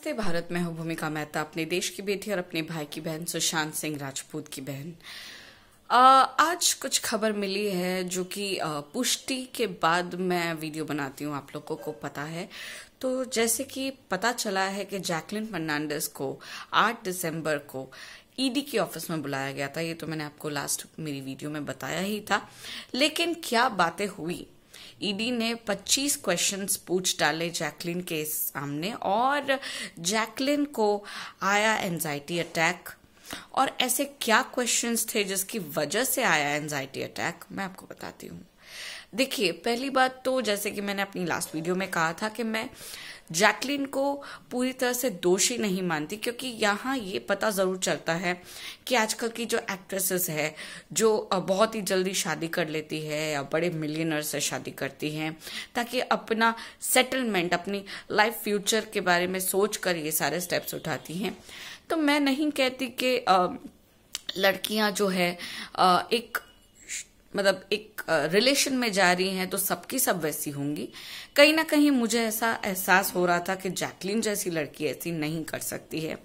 नमस्ते भारत। मैं हूँ भूमिका मेहता, अपने देश की बेटी और अपने भाई की बहन सुशांत सिंह राजपूत की बहन। आज कुछ खबर मिली है जो कि पुष्टि के बाद मैं वीडियो बनाती हूँ, आप लोगों को पता है। तो जैसे कि पता चला है कि जैकलिन फर्नांडिस को 8 दिसंबर को ईडी के ऑफिस में बुलाया गया था। ये तो मैंने आपको लास्ट मेरी वीडियो में बताया ही था, लेकिन क्या बातें हुई। ईडी ने 25 क्वेश्चंस पूछ डाले जैकलिन के सामने और जैकलिन को आया एंजाइटी अटैक। और ऐसे क्या क्वेश्चंस थे जिसकी वजह से आया एंजाइटी अटैक, मैं आपको बताती हूँ। देखिए, पहली बात तो जैसे कि मैंने अपनी लास्ट वीडियो में कहा था कि मैं जैकलिन को पूरी तरह से दोषी नहीं मानती, क्योंकि यहाँ ये पता जरूर चलता है कि आजकल की जो एक्ट्रेसेस है जो बहुत ही जल्दी शादी कर लेती है या बड़े मिलियनर से शादी करती हैं ताकि अपना सेटलमेंट, अपनी लाइफ फ्यूचर के बारे में सोच कर ये सारे स्टेप्स उठाती हैं। तो मैं नहीं कहती कि लड़कियां जो है एक रिलेशन में जा रही हैं तो सबकी सब वैसी होंगी। कहीं ना कहीं मुझे ऐसा एहसास हो रहा था कि जैकलिन जैसी लड़की ऐसी नहीं कर सकती है,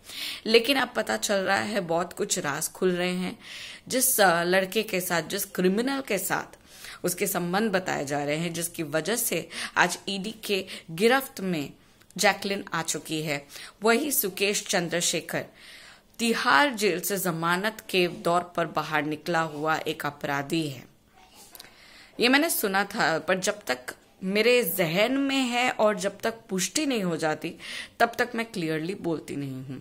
लेकिन अब पता चल रहा है, बहुत कुछ राज खुल रहे हैं। जिस लड़के के साथ, जिस क्रिमिनल के साथ उसके संबंध बताए जा रहे हैं, जिसकी वजह से आज ईडी के गिरफ्त में जैकलिन आ चुकी है, वही सुकेश चंद्रशेखर तिहाड़ जेल से जमानत के दौर पर बाहर निकला हुआ एक अपराधी है। ये मैंने सुना था, पर जब तक मेरे जहन में है और जब तक पुष्टि नहीं हो जाती तब तक मैं क्लियरली बोलती नहीं हूं।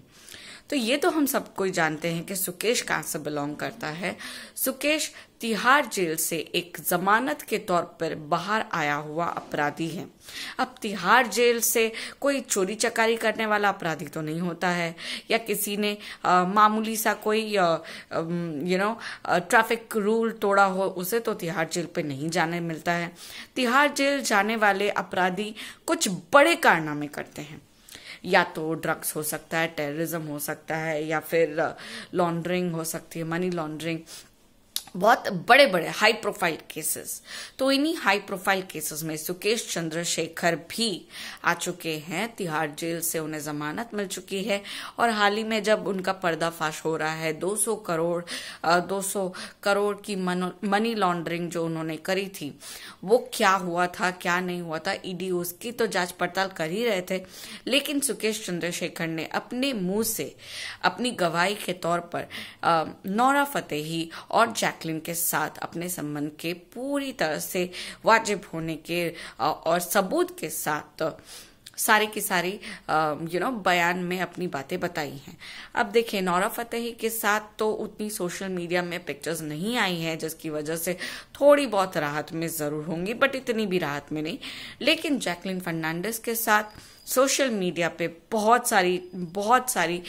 तो ये तो हम सब कोई जानते हैं कि सुकेश कहाँ से बिलोंग करता है। सुकेश तिहाड़ जेल से एक जमानत के तौर पर बाहर आया हुआ अपराधी है। अब तिहाड़ जेल से कोई चोरी चकारी करने वाला अपराधी तो नहीं होता है, या किसी ने मामूली सा कोई ट्रैफिक रूल तोड़ा हो, उसे तो तिहाड़ जेल पे नहीं जाने मिलता है। तिहाड़ जेल जाने वाले अपराधी कुछ बड़े कारनामे करते हैं, या तो ड्रग्स हो सकता है, टेररिज्म हो सकता है, या फिर लॉन्ड्रिंग हो सकती है, मनी लॉन्ड्रिंग, बहुत बड़े बड़े हाई प्रोफाइल केसेस। तो इन्हीं हाई प्रोफाइल केसेस में सुकेश चंद्रशेखर भी आ चुके हैं। तिहाड़ जेल से उन्हें जमानत मिल चुकी है और हाल ही में जब उनका पर्दाफाश हो रहा है, 200 करोड़ की मनी लॉन्ड्रिंग जो उन्होंने करी थी, वो क्या हुआ था, क्या नहीं हुआ था, ईडी उसकी तो जांच पड़ताल कर ही रहे थे। लेकिन सुकेश चंद्रशेखर ने अपने मुंह से अपनी गवाही के तौर पर नोरा फतेही और जैकलिन के साथ अपने संबंध के पूरी तरह से वाजिब होने के और सबूत के साथ सारी की सारी बयान में अपनी बातें बताई हैं। अब देखिए, नोरा फतेही के साथ तो उतनी सोशल मीडिया में पिक्चर्स नहीं आई हैं, जिसकी वजह से थोड़ी बहुत राहत में जरूर होंगी, बट इतनी भी राहत में नहीं। लेकिन जैकलिन फर्नांडिस के साथ सोशल मीडिया पे बहुत सारी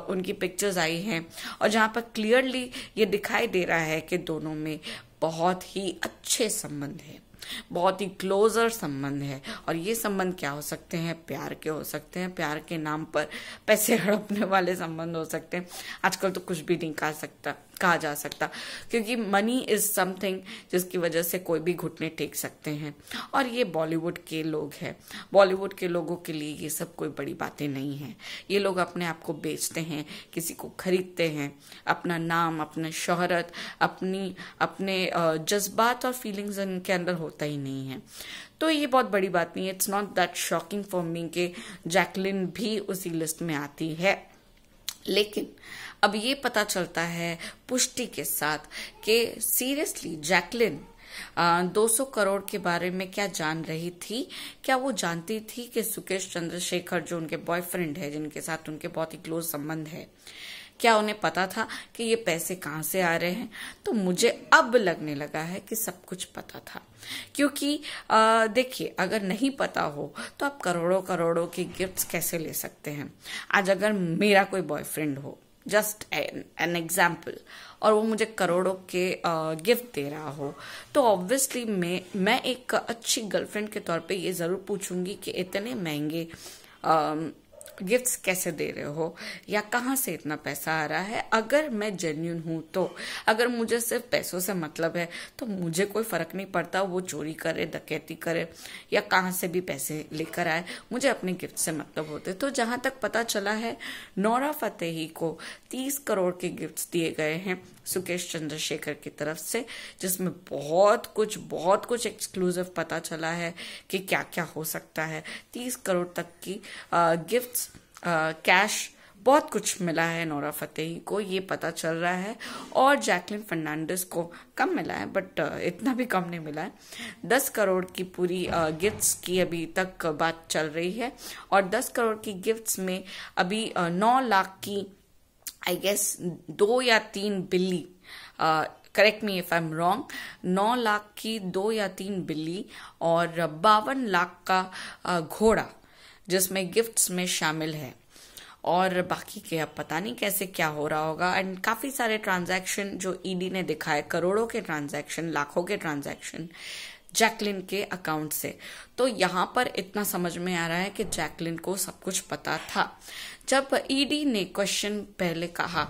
उनकी पिक्चर्स आई हैं, और जहां पर क्लियरली ये दिखाई दे रहा है कि दोनों में बहुत ही अच्छे संबंध है, बहुत ही क्लोजर संबंध है। और ये संबंध क्या हो सकते हैं? प्यार के हो सकते हैं, प्यार के नाम पर पैसे हड़पने वाले संबंध हो सकते हैं। आजकल तो कुछ भी नहीं कहा जा सकता, क्योंकि मनी इज समथिंग जिसकी वजह से कोई भी घुटने टेक सकते हैं। और ये बॉलीवुड के लोग हैं, बॉलीवुड के लोगों के लिए ये सब कोई बड़ी बातें नहीं है। ये लोग अपने आप को बेचते हैं, किसी को खरीदते हैं, अपना नाम, अपना शोहरत, अपने जज्बात और फीलिंग्स इनके अंदर होता ही नहीं है। तो ये बहुत बड़ी बात नहीं है। It's not that shocking for me कि जैकलिन भी उसी लिस्ट में आती है। लेकिन अब ये पता चलता है पुष्टि के साथ कि सीरियसली जैकलिन 200 करोड़ के बारे में क्या जान रही थी? क्या वो जानती थी कि सुकेश चंद्रशेखर जो उनके बॉयफ्रेंड है, जिनके साथ उनके बहुत ही क्लोज संबंध है, क्या उन्हें पता था कि ये पैसे कहाँ से आ रहे हैं? तो मुझे अब लगने लगा है कि सब कुछ पता था, क्योंकि देखिए, अगर नहीं पता हो तो आप करोड़ों करोड़ों की गिफ्ट्स कैसे ले सकते हैं? आज अगर मेरा कोई बॉयफ्रेंड हो, जस्ट एन एग्जाम्पल, और वो मुझे करोड़ों के गिफ्ट दे रहा हो, तो ऑब्वियसली मैं एक अच्छी गर्लफ्रेंड के तौर पे ये जरूर पूछूंगी कि इतने महंगे गिफ्ट्स कैसे दे रहे हो या कहाँ से इतना पैसा आ रहा है। अगर मैं जेन्युइन हूं तो, अगर मुझे सिर्फ पैसों से मतलब है तो मुझे कोई फर्क नहीं पड़ता वो चोरी करे, डकैती करे या कहाँ से भी पैसे लेकर आए, मुझे अपने गिफ्ट से मतलब होते। तो जहां तक पता चला है, नोरा फतेही को 30 करोड़ के गिफ्ट्स दिए गए हैं सुकेश चंद्रशेखर की तरफ से, जिसमें बहुत कुछ एक्सक्लूसिव पता चला है कि क्या क्या हो सकता है। 30 करोड़ तक की गिफ्ट्स, कैश, बहुत कुछ मिला है नोरा फतेही को, ये पता चल रहा है। और जैकलिन फर्नांडिस को कम मिला है, बट इतना भी कम नहीं मिला है। 10 करोड़ की पूरी गिफ्ट्स की अभी तक बात चल रही है, और 10 करोड़ की गिफ्ट्स में अभी 9 लाख की आई गेस 2 या 3 बिल्ली, correct me if I am wrong, 9 lakh की 2 या 3 बिल्ली और 52 लाख का घोड़ा जिसमें गिफ्ट्स में शामिल है। और बाकी के अब पता नहीं कैसे क्या हो रहा होगा। एंड काफी सारे ट्रांजैक्शन जो ईडी ने दिखाए, करोड़ों के ट्रांजैक्शन, लाखों के ट्रांजैक्शन जैकलिन के अकाउंट से। तो यहां पर इतना समझ में आ रहा है कि जैकलिन को सब कुछ पता था। जब ईडी ने क्वेश्चन पहले कहा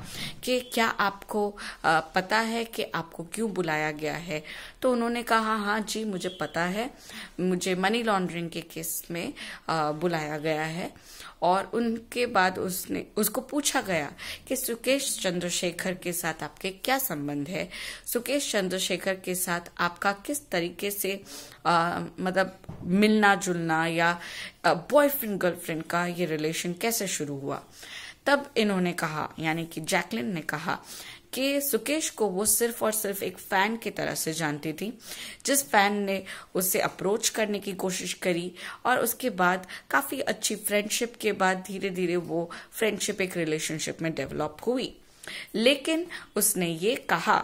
कि क्या आपको पता है कि आपको क्यों बुलाया गया है, तो उन्होंने कहा हाँ जी मुझे पता है, मुझे मनी लॉन्ड्रिंग के केस में बुलाया गया है। और उनके बाद उसको पूछा गया कि सुकेश चंद्रशेखर के साथ आपके क्या संबंध है, सुकेश चंद्रशेखर के साथ आपका किस तरीके से मतलब मिलना जुलना या बॉयफ्रेंड गर्लफ्रेंड का ये रिलेशन कैसे शुरू हुआ। तब इन्होंने कहा, यानी कि जैकलिन ने कहा कि सुकेश को वो सिर्फ और सिर्फ एक फैन की तरह से जानती थी, जिस फैन ने उससे अप्रोच करने की कोशिश करी और उसके बाद काफी अच्छी फ्रेंडशिप के बाद धीरे धीरे वो फ्रेंडशिप एक रिलेशनशिप में डेवलप हुई। लेकिन उसने ये कहा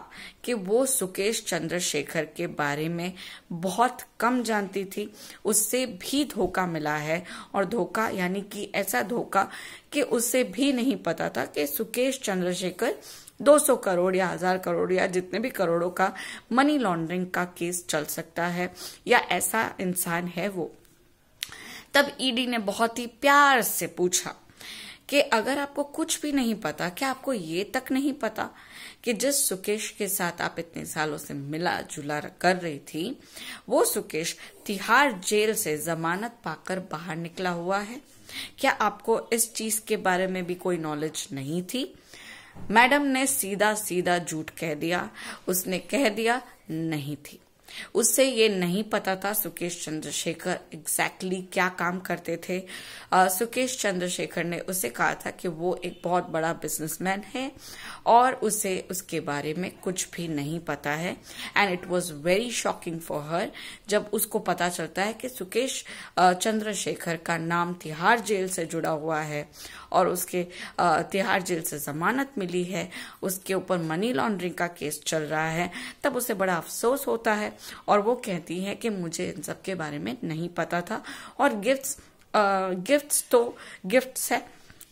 कि वो सुकेश चंद्रशेखर के बारे में बहुत कम जानती थी, उससे भी धोखा मिला है। और धोखा यानी कि ऐसा धोखा कि उससे भी नहीं पता था कि सुकेश चंद्रशेखर 200 करोड़ या 1000 करोड़ या जितने भी करोड़ों का मनी लॉन्ड्रिंग का केस चल सकता है, या ऐसा इंसान है वो। तब ईडी ने बहुत ही प्यार से पूछा कि अगर आपको कुछ भी नहीं पता, क्या आपको ये तक नहीं पता कि जिस सुकेश के साथ आप इतने सालों से मिला जुला कर रही थी, वो सुकेश तिहाड़ जेल से जमानत पाकर बाहर निकला हुआ है? क्या आपको इस चीज के बारे में भी कोई नॉलेज नहीं थी? मैडम ने सीधा सीधा झूठ कह दिया। उसने कह दिया नहीं थी, उससे ये नहीं पता था सुकेश चंद्रशेखर एग्जैक्टली क्या काम करते थे। सुकेश चंद्रशेखर ने उसे कहा था कि वो एक बहुत बड़ा बिजनेसमैन है और उसे उसके बारे में कुछ भी नहीं पता है। And it was very shocking for her जब उसको पता चलता है कि सुकेश चंद्रशेखर का नाम तिहाड़ जेल से जुड़ा हुआ है और उसके तिहाड़ जेल से जमानत मिली है, उसके ऊपर मनी लॉन्ड्रिंग का केस चल रहा है। तब उसे बड़ा अफसोस होता है और वो कहती है कि मुझे इन सब के बारे में नहीं पता था और गिफ्ट्स तो गिफ्ट्स है,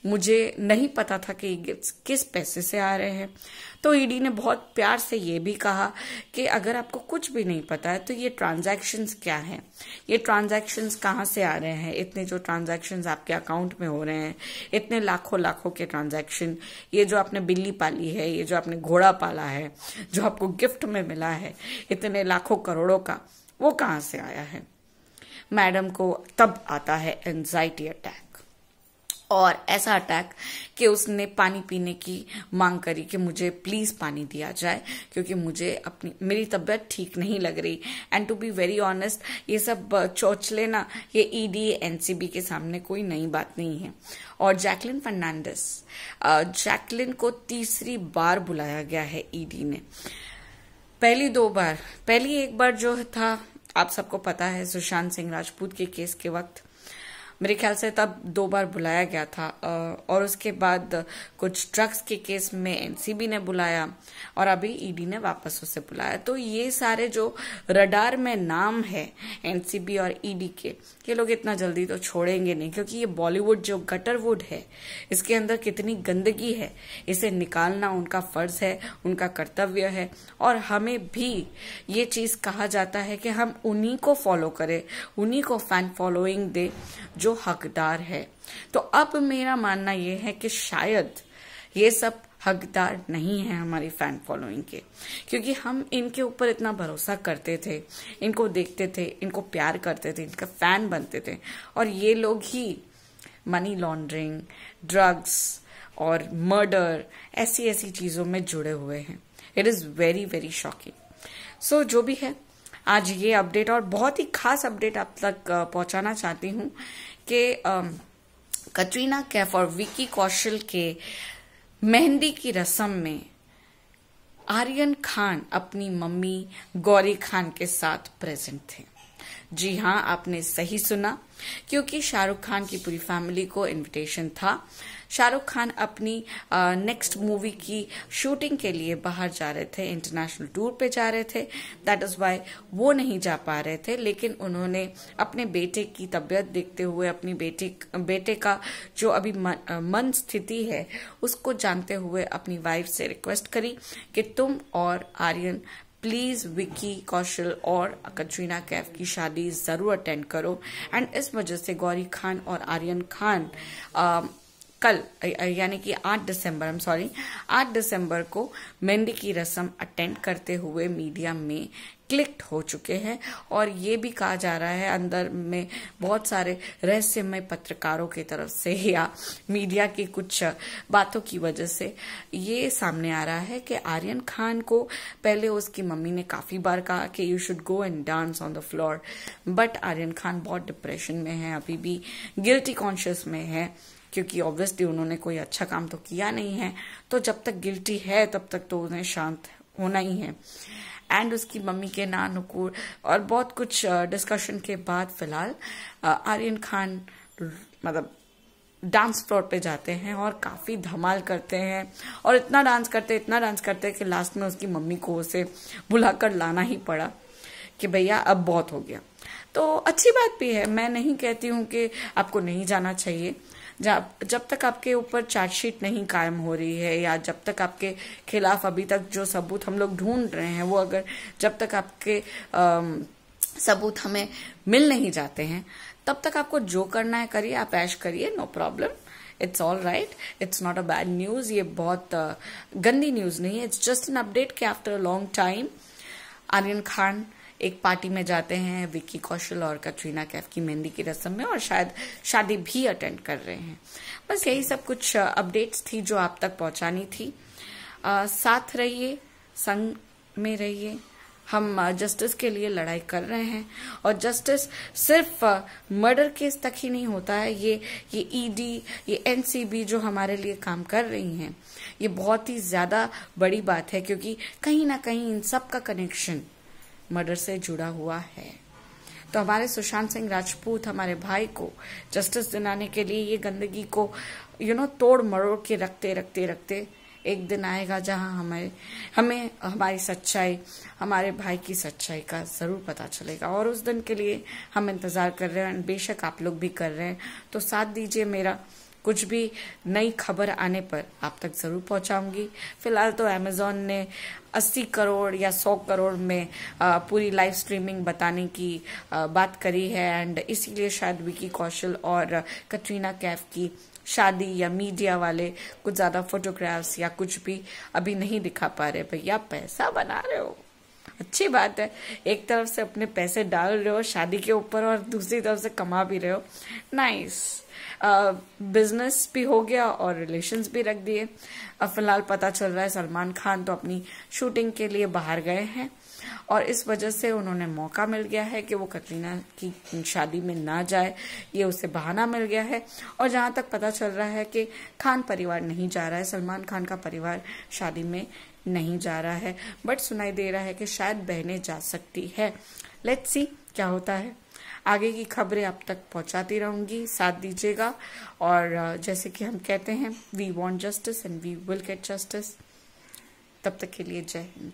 मुझे नहीं पता था कि ये गिफ्ट्स किस पैसे से आ रहे हैं। तो ईडी ने बहुत प्यार से ये भी कहा कि अगर आपको कुछ भी नहीं पता है तो ये ट्रांजैक्शंस क्या हैं, ये ट्रांजैक्शंस कहाँ से आ रहे हैं, इतने जो ट्रांजैक्शंस आपके अकाउंट में हो रहे हैं, इतने लाखों के ट्रांजैक्शन, ये जो आपने बिल्ली पाली है, ये जो आपने घोड़ा पाला है, जो आपको गिफ्ट में मिला है इतने लाखों करोड़ों का, वो कहाँ से आया है। मैडम को तब आता है एंजाइटी अटैक, और ऐसा अटैक कि उसने पानी पीने की मांग करी कि मुझे प्लीज पानी दिया जाए क्योंकि मुझे मेरी तबीयत ठीक नहीं लग रही। And to be very honest, ये सब चौचले ना, ये ईडी एनसीबी के सामने कोई नई बात नहीं है। और जैकलिन फर्नांडिस, जैकलिन को तीसरी बार बुलाया गया है ईडी ने। पहली एक बार जो था आप सबको पता है, सुशांत सिंह राजपूत के केस के वक्त मेरे ख्याल से तब 2 बार बुलाया गया था, और उसके बाद कुछ ड्रग्स के केस में एनसीबी ने बुलाया और अभी ईडी ने वापस उसे बुलाया। तो ये सारे जो रडार में नाम है एनसीबी और ईडी के, ये लोग इतना जल्दी तो छोड़ेंगे नहीं, क्योंकि ये बॉलीवुड जो गटरवुड है, इसके अंदर कितनी गंदगी है, इसे निकालना उनका फर्ज है, उनका कर्तव्य है। और हमें भी ये चीज कहा जाता है कि हम उन्हीं को फॉलो करें, उन्हीं को फैन फॉलोइंग दे जो हकदार है। तो अब मेरा मानना यह है कि शायद ये सब हकदार नहीं है हमारी फैन फॉलोइंग के, क्योंकि हम इनके ऊपर इतना भरोसा करते थे, इनको देखते थे, इनको प्यार करते थे, इनका फैन बनते थे, और ये लोग ही मनी लॉन्ड्रिंग, ड्रग्स और मर्डर ऐसी ऐसी चीजों में जुड़े हुए हैं। It is very very shocking. So जो भी है, आज ये अपडेट और बहुत ही खास अपडेट आप तक पहुंचाना चाहती हूँ कि कटरीना कैफ और विकी कौशल के मेहंदी की रस्म में आर्यन खान अपनी मम्मी गौरी खान के साथ प्रेजेंट थे। जी हाँ, आपने सही सुना, क्योंकि शाहरुख खान की पूरी फैमिली को इनविटेशन था। शाहरुख खान अपनी नेक्स्ट मूवी की शूटिंग के लिए बाहर जा रहे थे, इंटरनेशनल टूर पे जा रहे थे। दैट इज वाई वो नहीं जा पा रहे थे, लेकिन उन्होंने अपने बेटे की तबीयत देखते हुए, अपनी बेटे का जो अभी मन स्थिति है उसको जानते हुए अपनी वाइफ से रिक्वेस्ट करी कि तुम और आर्यन प्लीज विकी कौशल और कटरीना कैफ की शादी जरूर अटेंड करो। एंड इस वजह से गौरी खान और आर्यन खान कल यानी कि 8 दिसंबर को मेहंदी की रस्म अटेंड करते हुए मीडिया में क्लिक्ड हो चुके हैं। और ये भी कहा जा रहा है अंदर में बहुत सारे रहस्यमय पत्रकारों की तरफ से या मीडिया की कुछ बातों की वजह से ये सामने आ रहा है कि आर्यन खान को पहले उसकी मम्मी ने काफी बार कहा कि you should go and dance on the floor, but Aryan Khan बहुत डिप्रेशन में है, अभी भी गिल्टी कॉन्शियस में है, क्योंकि ऑब्वियसली उन्होंने कोई अच्छा काम तो किया नहीं है। तो जब तक गिल्टी है तब तक तो उन्हें शांत होना ही है। एंड उसकी मम्मी के ना नुकुर और बहुत कुछ डिस्कशन के बाद फिलहाल आर्यन खान मतलब डांस फ्लोर पे जाते हैं और काफी धमाल करते हैं, और इतना डांस करते कि लास्ट में उसकी मम्मी को उसे बुलाकर लाना ही पड़ा कि भैया अब बहुत हो गया। तो अच्छी बात भी है, मैं नहीं कहती हूँ कि आपको नहीं जाना चाहिए। जब तक आपके ऊपर चार्जशीट नहीं कायम हो रही है, या जब तक आपके खिलाफ अभी तक जो सबूत हम लोग ढूंढ रहे हैं वो अगर जब तक आपके सबूत हमें मिल नहीं जाते हैं, तब तक आपको जो करना है करिए, आप ऐश करिए, no problem, it's all right, it's not a bad news. ये बहुत गंदी न्यूज नहीं है, इट्स जस्ट एन अपडेट कि after a long time Aryan Khan एक पार्टी में जाते हैं विक्की कौशल और कटरीना कैफ की मेहंदी की रस्म में, और शायद शादी भी अटेंड कर रहे हैं। बस यही सब कुछ अपडेट्स थी जो आप तक पहुंचानी थी। साथ रहिए, संग में रहिए, हम जस्टिस के लिए लड़ाई कर रहे हैं, और जस्टिस सिर्फ मर्डर केस तक ही नहीं होता है। ये ईडी, ये एनसीबी जो हमारे लिए काम कर रही हैं, ये बहुत ही ज्यादा बड़ी बात है, क्योंकि कहीं ना कहीं इन सब का कनेक्शन मर्डर से जुड़ा हुआ है। तो हमारे सुशांत सिंह राजपूत, हमारे भाई को जस्टिस दिलाने के लिए ये गंदगी को तोड़ मरोड़ के रखते एक दिन आएगा जहां हमें हमारी सच्चाई, हमारे भाई की सच्चाई का जरूर पता चलेगा, और उस दिन के लिए हम इंतजार कर रहे हैं। बेशक आप लोग भी कर रहे हैं, तो साथ दीजिए मेरा। कुछ भी नई खबर आने पर आप तक जरूर पहुंचाऊंगी। फिलहाल तो अमेजॉन ने 80 करोड़ या 100 करोड़ में पूरी लाइव स्ट्रीमिंग बताने की बात करी है, एंड इसीलिए शायद विकी कौशल और कटरीना कैफ की शादी या मीडिया वाले कुछ ज्यादा फोटोग्राफ्स या कुछ भी अभी नहीं दिखा पा रहे। भैया पैसा बना रहे हो, अच्छी बात है, एक तरफ से अपने पैसे डाल रहे हो शादी के ऊपर और दूसरी तरफ से कमा भी रहे हो, नाइस। बिजनेस भी हो गया और रिलेशंस भी रख दिए। अब फिलहाल पता चल रहा है सलमान खान तो अपनी शूटिंग के लिए बाहर गए हैं, और इस वजह से उन्होंने मौका मिल गया है कि वो कटरीना की शादी में ना जाए, ये उसे बहाना मिल गया है। और जहां तक पता चल रहा है कि खान परिवार नहीं जा रहा है, सलमान खान का परिवार शादी में नहीं जा रहा है, बट सुनाई दे रहा है कि शायद बहनें जा सकती है। लेट्स सी क्या होता है। आगे की खबरें आप तक पहुंचाती रहूंगी, साथ दीजिएगा। और जैसे कि हम कहते हैं, we want justice and we will get justice. तब तक के लिए जय हिंद।